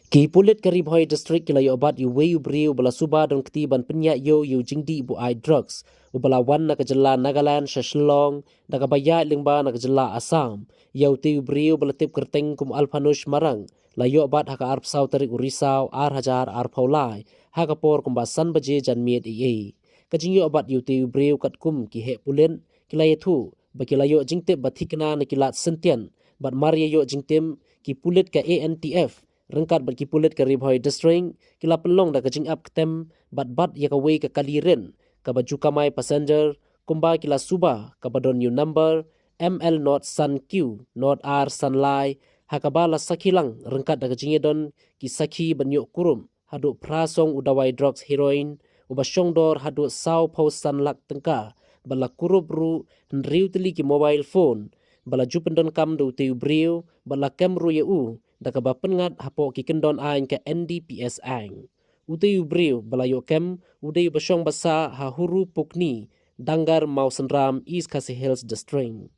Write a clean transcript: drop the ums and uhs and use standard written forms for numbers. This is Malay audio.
Ki pulit karib hoy district kila yo obat yu we yu briu bala suba don ketiban penya yo yu jingdi bu ai drugs ubala wan na kajela Nagaland Shashlong na kabaya lingba na kajela Assam yo te yu briu bala tip kerteng kum alpanush marang la yo obat haka arp sau tarik urisau ar hajar ar paulai haka por kum basan baje jan miet ie kajing yo obat yu te yu briu kat kum ki he pulen kila ye thu bakila yo jingte bathikna na kilat sentian bat maria yo jingtem ki pulit ka ANTF rengkat bat kipulit ke ribhoi district kila pelong da kajing up ketem bat ya kawei ke kaliren ka baju kamai passenger kumba kila suba ka badon new number ML not sun Q not R sunlight hakabala sakilang rengkat da kajing don ki saki banyo kurum hadu prasong udawai drugs heroin ubasyong dor hadu sau post sunlak tengka bala kurup ru nriu teli ki mobile phone bala jupendon kam do teu brio bala kamru ye u da ka bapengat hapo ki kendon ain ke NDPS ang uteu brio bala yo kem udeu basyong basa ha huru pukni danggar mau senram East Khasi Hills district.